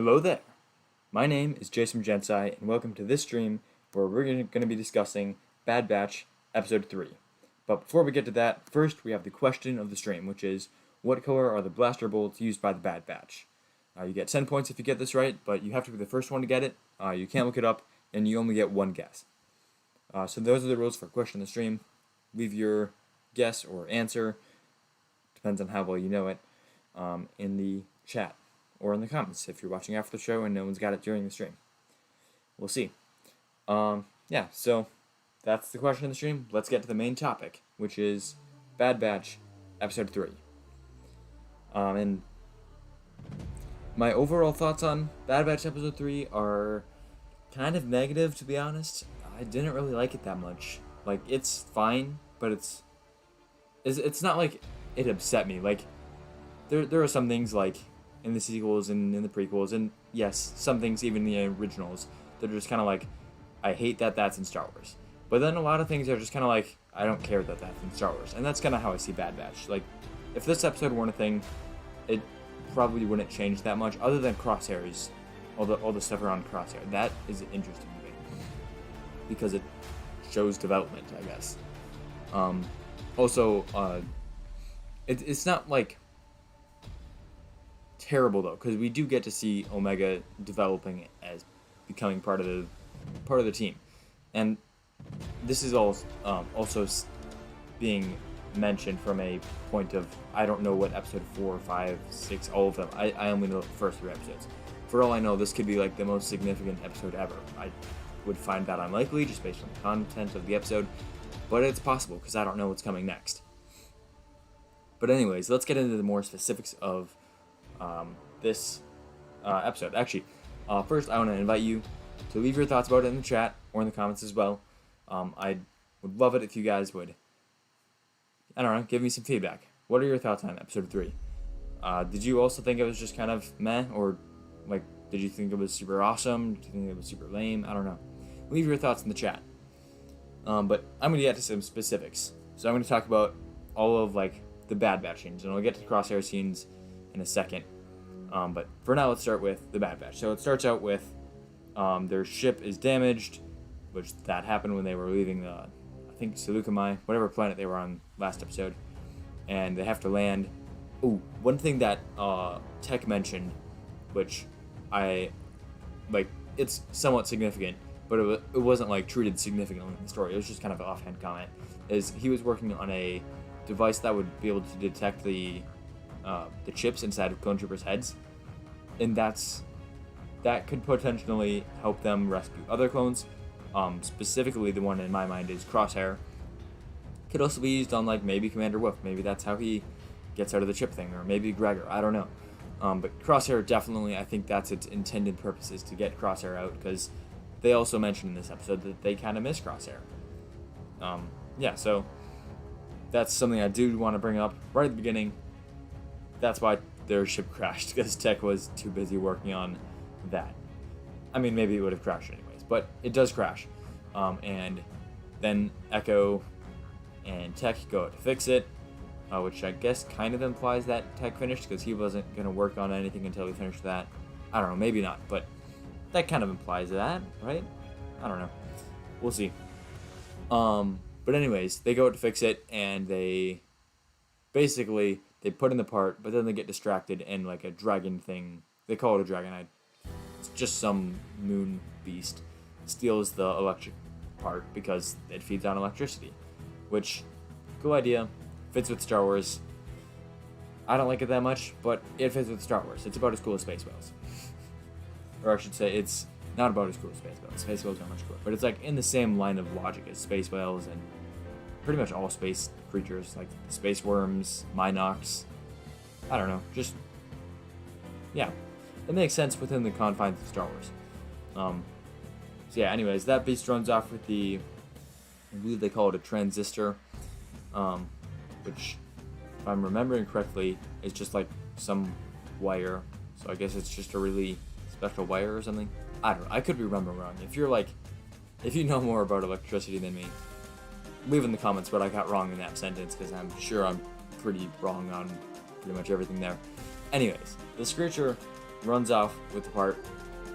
Hello there. My name is Jasom Jensai, and welcome to this stream where we're going to be discussing Bad Batch Episode 3. But before we get to that, first we have the question of the stream, which is, what color are the blaster bolts used by the Bad Batch? You get 10 points if you get this right, but you have to be the first one to get it. You can't look it up, and you only get one guess. So those are the rules for question of the stream. Leave your guess or answer, depends on how well you know it, in the chat or in the comments if you're watching after the show and no one's got it during the stream. We'll see. Yeah, so that's the question of the stream. Let's get to the main topic, which is Bad Batch Episode 3. And my overall thoughts on Bad Batch Episode 3 are kind of negative, to be honest. I didn't really like it that much. Like, it's fine, but it's not like it upset me. Like, there are some things, like, in the sequels and in the prequels, and yes, some things even in the originals, that are just kind of like, I hate that that's in Star Wars. But then a lot of things are just kind of like, I don't care that that's in Star Wars. And that's kind of how I see Bad Batch. Like, if this episode weren't a thing, it probably wouldn't change that much, other than Crosshairs, all the stuff around Crosshair. That is interesting to me, because it shows development, I guess. It's not, like, terrible, though, because we do get to see Omega developing as becoming part of the team. And this is all also being mentioned from a point of, I don't know what episode 4, 5, 6, all of them. I only know the first 3 episodes. For all I know, this could be like the most significant episode ever. I would find that unlikely just based on the content of the episode, but it's possible because I don't know what's coming next. But anyways, let's get into the more specifics of this episode. Actually, first I want to invite you to leave your thoughts about it in the chat or in the comments as well. I would love it if you guys would, I don't know, give me some feedback. What are your thoughts on episode 3? Did you also think it was just kind of meh, or like, did you think it was super awesome? Did you think it was super lame? I don't know. Leave your thoughts in the chat. But I'm going to get to some specifics. So I'm going to talk about all of, like, the Bad Batch scenes, and I'll get to the Crosshair scenes in a second. But for now, let's start with the Bad Batch. So it starts out with their ship is damaged, which that happened when they were leaving I think Seleucami, whatever planet they were on last episode, and they have to land. Oh, one thing that Tech mentioned, which I like, it's somewhat significant, but it wasn't like treated significantly in the story. It was just kind of an offhand comment. Is he was working on a device that would be able to detect the chips inside of clone troopers' heads, and that could potentially help them rescue other clones. Specifically, the one in my mind is Crosshair. Could also be used on, like, maybe Commander Wolf. Maybe that's how he gets out of the chip thing, or maybe Gregor. I don't know. But Crosshair, definitely, I think that's its intended purpose, is to get Crosshair out, because they also mentioned in this episode that they kind of miss Crosshair. Yeah, so that's something I do want to bring up right at the beginning. That's why their ship crashed, because Tech was too busy working on that. I mean, maybe it would have crashed anyways, but it does crash. And then Echo and Tech go out to fix it, which I guess kind of implies that Tech finished, because he wasn't going to work on anything until he finished that. I don't know, maybe not, but that kind of implies that, right? I don't know. We'll see. But anyways, they go out to fix it, and they put in the part, but then they get distracted, and like a dragon thing, they call it a dragon, it's just some moon beast, steals the electric part because it feeds on electricity, which, cool idea, fits with Star Wars. I don't like it that much, but it fits with Star Wars. It's about as cool as Space Whales. Or I should say, it's not about as cool as Space Whales. Space Whales are much cooler, but it's like in the same line of logic as Space Whales and pretty much all space creatures, like space worms, Minox. I don't know, just, yeah. It makes sense within the confines of Star Wars. So yeah, anyways, that beast runs off with I believe they call it a transistor, which, if I'm remembering correctly, is just like some wire. So I guess it's just a really special wire or something. I don't know. I could be remembering wrong. If you know more about electricity than me, leave in the comments what I got wrong in that sentence, because I'm sure I'm pretty wrong on pretty much everything there. Anyways, the Screecher runs off with the part,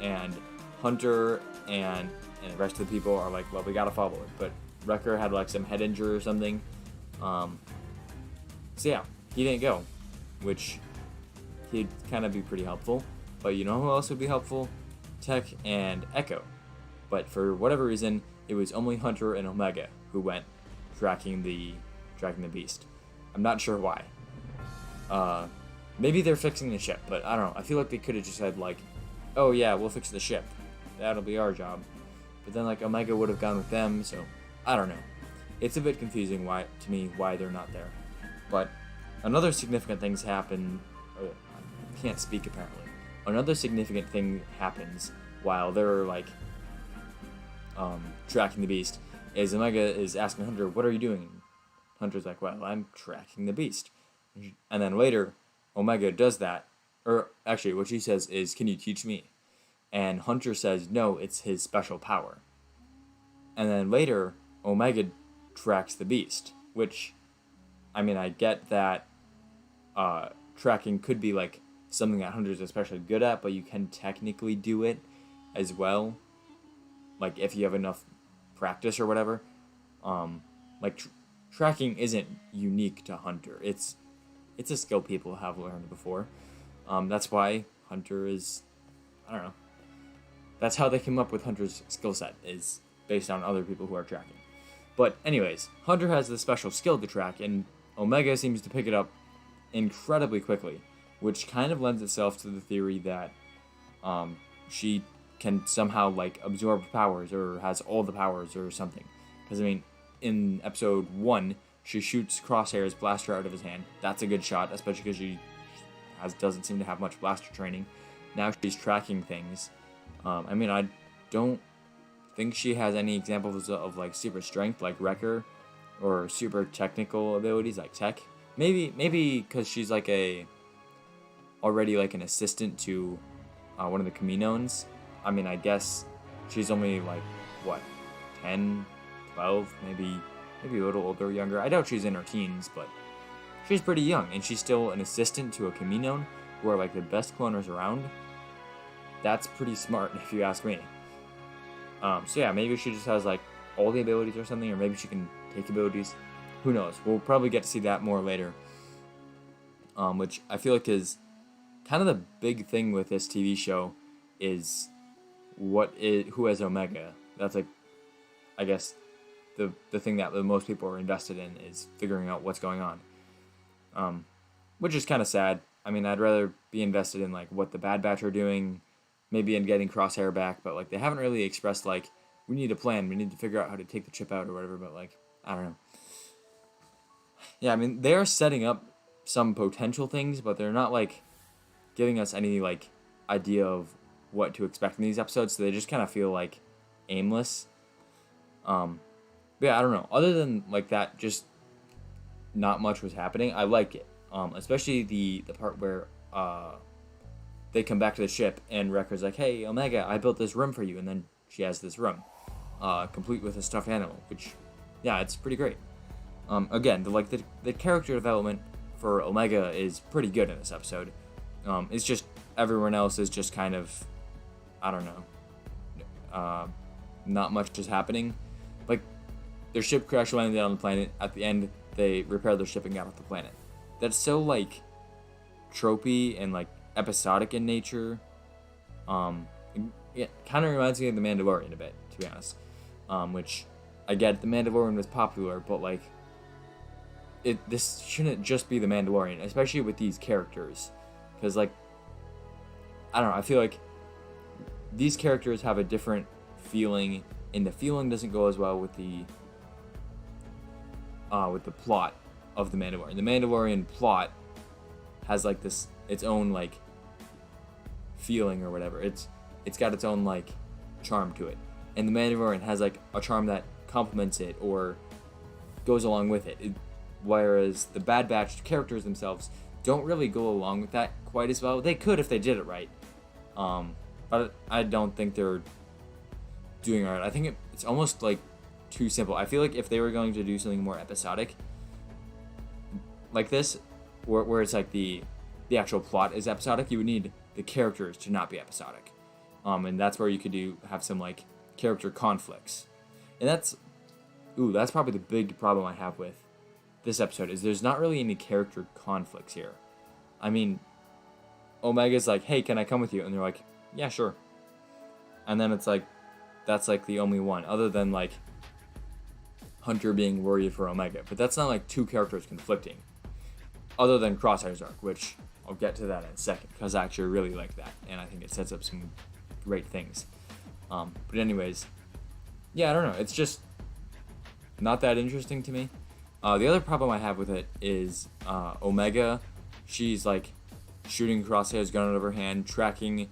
and Hunter and the rest of the people are like, well, we gotta follow it. But Wrecker had like some head injury or something. So yeah, he didn't go, which he'd kind of be pretty helpful. But you know who else would be helpful? Tech and Echo. But for whatever reason, it was only Hunter and Omega who went tracking the beast. I'm not sure why. Maybe they're fixing the ship, but I don't know. I feel like they could have just said like, oh yeah, we'll fix the ship. That'll be our job. But then like Omega would have gone with them, so I don't know. It's a bit confusing why they're not there. But another significant things happen. I can't speak apparently. Another significant thing happens while they're like tracking the beast. Is Omega is asking Hunter, "What are you doing?" Hunter's like, "Well, I'm tracking the beast." And then later, Omega does that, or actually, what she says is, "Can you teach me?" And Hunter says, "No, it's his special power." And then later, Omega tracks the beast, which, I mean, I get that tracking could be like something that Hunter's especially good at, but you can technically do it as well, like if you have enough practice or whatever. Tracking isn't unique to Hunter. It's a skill people have learned before. That's why Hunter is, I don't know. That's how they came up with Hunter's skill set, is based on other people who are tracking. But anyways, Hunter has this special skill to track, and Omega seems to pick it up incredibly quickly, which kind of lends itself to the theory that she can somehow like absorb powers or has all the powers or something. Because I mean, in episode 1, she shoots Crosshair's blaster out of his hand. That's a good shot, especially because she doesn't seem to have much blaster training. Now she's tracking things. I mean, I don't think she has any examples of like super strength like Wrecker, or super technical abilities like Tech. Maybe because she's like already like an assistant to one of the Kaminoans. I mean, I guess she's only like, what, 10, 12, maybe a little older or younger. I doubt she's in her teens, but she's pretty young, and she's still an assistant to a Kaminoan, who are like the best cloners around. That's pretty smart, if you ask me. So yeah, maybe she just has like all the abilities or something, or maybe she can take abilities. Who knows? We'll probably get to see that more later. Which I feel like is kind of the big thing with this TV show, is who has Omega. That's like, I guess, the thing that the most people are invested in, is figuring out what's going on. Which is kind of sad. I mean, I'd rather be invested in like what the Bad Batch are doing, maybe in getting Crosshair back, but like they haven't really expressed like, we need a plan, we need to figure out how to take the chip out or whatever, but like, I don't know. Yeah, I mean, they are setting up some potential things, but they're not like giving us any like idea of what to expect in these episodes, so they just kind of feel like aimless. But yeah, I don't know. Other than like that, just not much was happening. I like it, especially the part where they come back to the ship and Wrecker's like, "Hey, Omega, I built this room for you," and then she has this room, complete with a stuffed animal, which, yeah, it's pretty great. Again, the character development for Omega is pretty good in this episode. It's just everyone else is just kind of, I don't know, not much is happening. Like, their ship crash landed on the planet. At the end, they repaired their ship and got off the planet. That's so like tropey and like episodic in nature. It kind of reminds me of The Mandalorian a bit, to be honest. Which, I get, The Mandalorian was popular, but like, this shouldn't just be The Mandalorian, especially with these characters, because like, I don't know, I feel like these characters have a different feeling, and the feeling doesn't go as well with the plot of The Mandalorian. The Mandalorian plot has like its own like feeling or whatever. It's got its own like charm to it, and The Mandalorian has like a charm that complements it or goes along with it. Whereas the Bad Batch characters themselves don't really go along with that quite as well. They could if they did it right, but I don't think they're doing it right. I think it's almost like too simple. I feel like if they were going to do something more episodic like this, where it's like the actual plot is episodic, you would need the characters to not be episodic. And that's where you could have some like character conflicts. And that's probably the big problem I have with this episode, is there's not really any character conflicts here. I mean, Omega's like, hey, can I come with you? And they're like, yeah, sure. And then it's like, that's like the only one, other than like Hunter being worried for Omega. But that's not like two characters conflicting, other than Crosshair's arc, which I'll get to that in a second, because I actually really like that, and I think it sets up some great things. But anyways, yeah, I don't know. It's just not that interesting to me. The other problem I have with it is Omega. She's like shooting Crosshair's gun out of her hand, tracking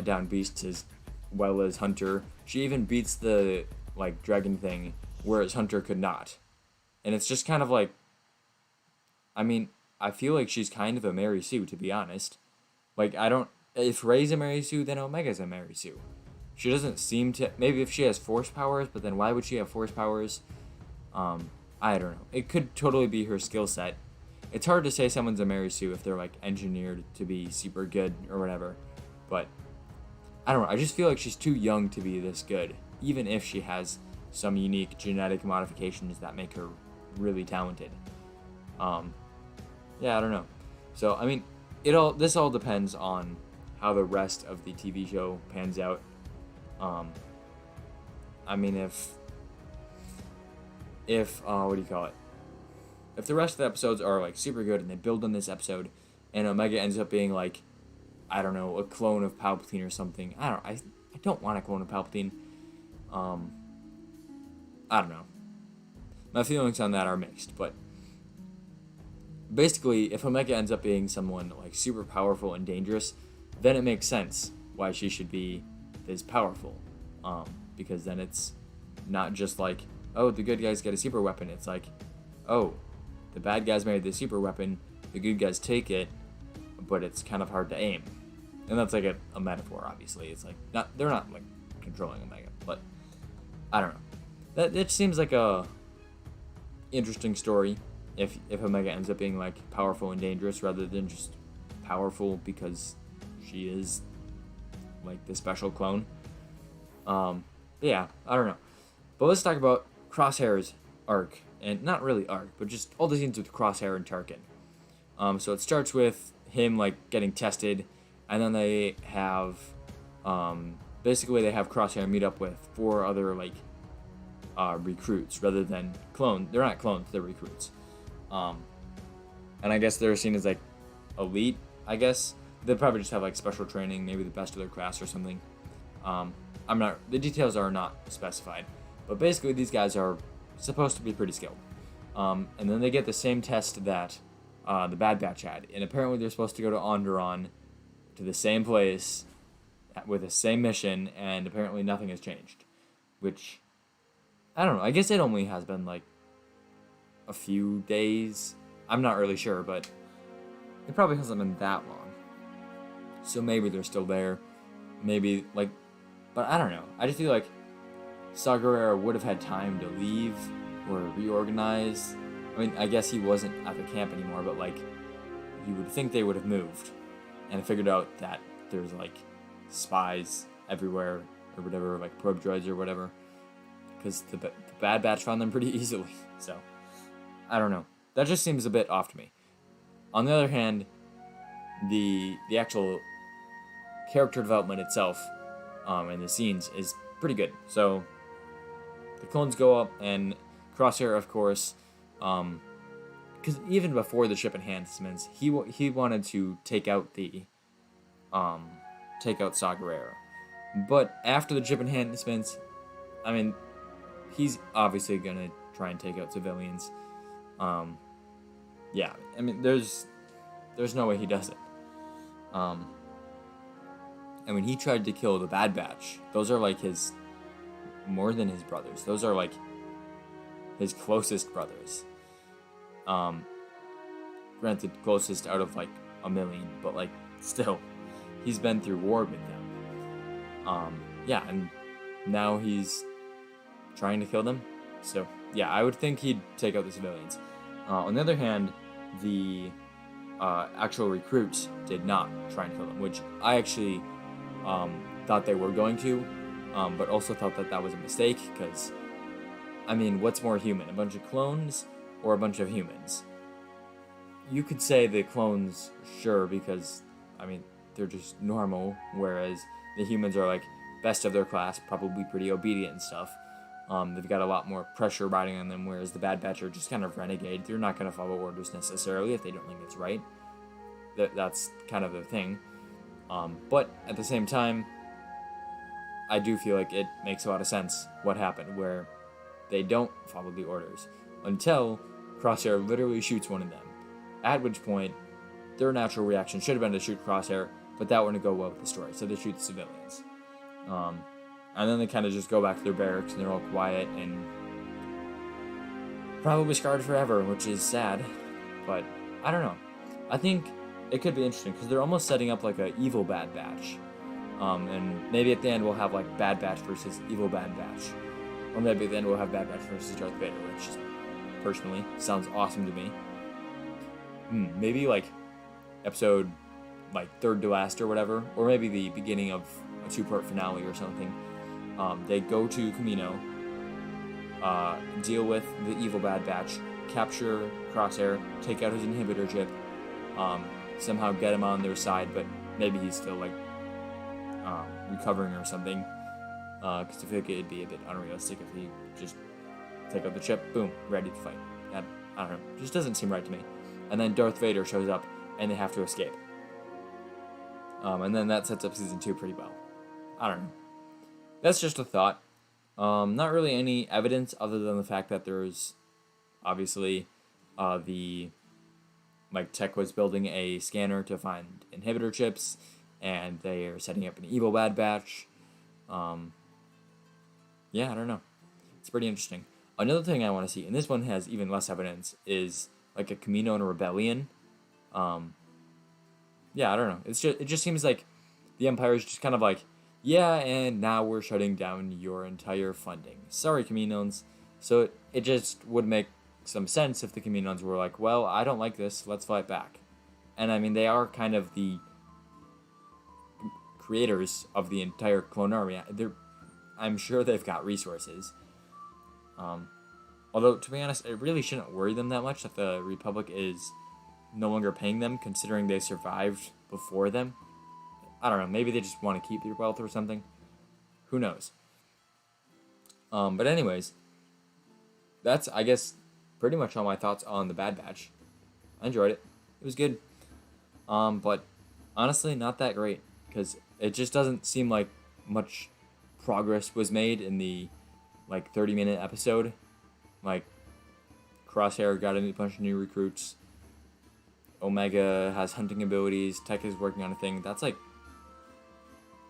down Beast as well as Hunter. She even beats the like dragon thing, whereas Hunter could not. And it's just kind of like, I mean, I feel like she's kind of a Mary Sue, to be honest. Like, if Rey's a Mary Sue, then Omega's a Mary Sue. She doesn't seem to, maybe if she has force powers, but then why would she have force powers? I don't know. It could totally be her skill set. It's hard to say someone's a Mary Sue if they're like engineered to be super good or whatever. But I don't know. I just feel like she's too young to be this good, even if she has some unique genetic modifications that make her really talented. Yeah, I don't know. So I mean, this all depends on how the rest of the TV show pans out. I mean, if what do you call it? If the rest of the episodes are like super good and they build on this episode, and Omega ends up being like, I don't know, a clone of Palpatine or something. I don't want a clone of Palpatine. I don't know. My feelings on that are mixed, but basically, if Omega ends up being someone like super powerful and dangerous, then it makes sense why she should be this powerful. Because then it's not just like, oh, the good guys get a super weapon. It's like, oh, the bad guys made the super weapon, the good guys take it, but it's kind of hard to aim. And that's like a metaphor, obviously. It's like, they're not like controlling Omega, but I don't know. It seems like a interesting story if Omega ends up being like powerful and dangerous rather than just powerful because she is like the special clone. Yeah, I don't know. But let's talk about Crosshair's arc, and not really arc, but just all the scenes with Crosshair and Tarkin. So it starts with him like getting tested, and then they have, basically they have Crosshair meet up with 4 other like recruits rather than clones. They're not clones, they're recruits. And I guess they're seen as like elite. I guess they'll probably just have like special training, maybe the best of their class or something. The details are not specified, but basically these guys are supposed to be pretty skilled. And then they get the same test that the Bad Batch had, and apparently they're supposed to go to Onderon, to the same place, with the same mission, and apparently nothing has changed. Which, I don't know, I guess it only has been like a few days. I'm not really sure, but it probably hasn't been that long. So maybe they're still there. Maybe, like, but I don't know. I just feel like Saw Gerrera would have had time to leave or reorganize. I mean, I guess he wasn't at the camp anymore, but like, you would think they would have moved and figured out that there's like spies everywhere or whatever, like probe droids or whatever, because the Bad Batch found them pretty easily. So I don't know. That just seems a bit off to me. On the other hand, the actual character development itself and the scenes is pretty good. So the clones go up, and Crosshair, of course, because even before the ship enhancements, he wanted to take out Saw Gerrera. But after the ship enhancements, I mean, he's obviously gonna try and take out civilians. Yeah, I mean, there's no way he does it. And when he tried to kill the Bad Batch, those are like more than his brothers. Those are like his closest brothers. Granted, closest out of like a million, but like still, he's been through war with them. Yeah, and now he's trying to kill them. So yeah, I would think he'd take out the civilians. On the other hand, the actual recruits did not try and kill them, which I actually thought they were going to, but also thought that that was a mistake, because, I mean, what's more human, a bunch of clones or a bunch of humans? You could say the clones, sure, because, I mean, they're just normal, whereas the humans are, like, best of their class, probably pretty obedient and stuff. They've got a lot more pressure riding on them, whereas the Bad Batch are just kind of renegade. They're not going to follow orders necessarily if they don't think it's right. That's kind of the thing. But at the same time, I do feel like it makes a lot of sense what happened, where they don't follow the orders until Crosshair literally shoots one of them. At which point, their natural reaction should have been to shoot Crosshair, but that wouldn't go well with the story, so they shoot the civilians. And then they kind of just go back to their barracks, and they're all quiet, and probably scarred forever, which is sad, but I don't know. I think it could be interesting, because they're almost setting up like a evil Bad Batch. And maybe at the end we'll have like Bad Batch versus evil Bad Batch. Or maybe at the end we'll have Bad Batch versus Darth Vader, which personally sounds awesome to me. Maybe like episode like third to last or whatever, or maybe the beginning of a 2-part finale or something. They go to Kamino, deal with the evil Bad Batch, capture Crosshair, take out his inhibitor chip, somehow get him on their side, but maybe he's still like recovering or something. Because I feel like it'd be a bit unrealistic if he just take out the chip, boom, ready to fight. I don't know, just doesn't seem right to me. And then Darth Vader shows up, and they have to escape. And then that sets up season 2 pretty well. I don't know. That's just a thought. Not really any evidence other than the fact that there's obviously Tech was building a scanner to find inhibitor chips, and they are setting up an evil Bad Batch. Yeah, I don't know. It's pretty interesting. Another thing I want to see, and this one has even less evidence, is like a Kamino and a rebellion. Yeah, I don't know. It just seems like the Empire is just kind of like, yeah, and now we're shutting down your entire funding. Sorry, Kaminoans. So it just would make some sense if the Kaminoans were like, well, I don't like this, let's fight back. And I mean, they are kind of the creators of the entire clone army. I'm sure they've got resources. Although, to be honest, it really shouldn't worry them that much that the Republic is no longer paying them, considering they survived before them. I don't know, maybe they just want to keep their wealth or something. Who knows? But anyways, that's, I guess, pretty much all my thoughts on the Bad Batch. I enjoyed it. It was good. But honestly, not that great, because it just doesn't seem like much progress was made in the 30-minute episode. Like, Crosshair got a bunch of new recruits. Omega has hunting abilities. Tech is working on a thing. That's like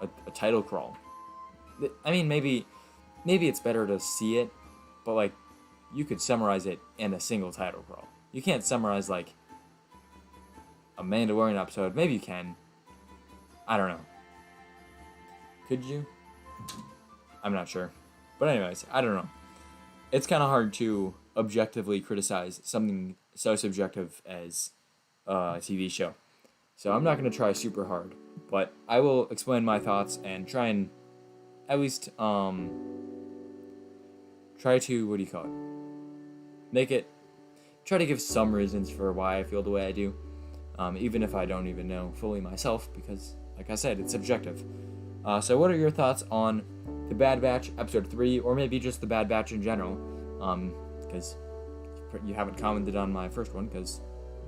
a title crawl. I mean, maybe it's better to see it, but like, you could summarize it in a single title crawl. You can't summarize like a Mandalorian episode. Maybe you can. I don't know. Could you? I'm not sure. But anyways, I don't know. It's kind of hard to objectively criticize something so subjective as a TV show. So I'm not going to try super hard, but I will explain my thoughts and try and at least try to, try to give some reasons for why I feel the way I do, even if I don't even know fully myself, because like I said, it's subjective. So what are your thoughts on The Bad Batch episode 3, or maybe just The Bad Batch in general? Because you haven't commented on my first one, because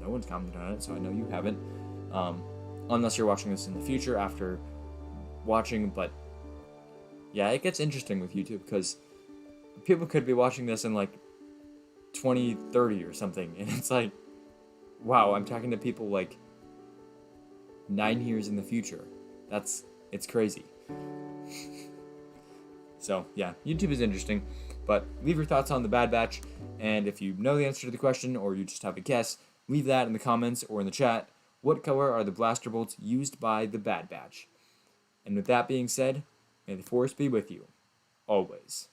no one's commented on it, so I know you haven't. Unless you're watching this in the future after watching, but yeah, it gets interesting with YouTube, because people could be watching this in 2030 or something, and it's like, wow, I'm talking to people 9 years in the future. It's crazy. So yeah, YouTube is interesting, but leave your thoughts on The Bad Batch, and if you know the answer to the question, or you just have a guess, leave that in the comments or in the chat. What color are the blaster bolts used by The Bad Batch? And with that being said, may the Force be with you, always.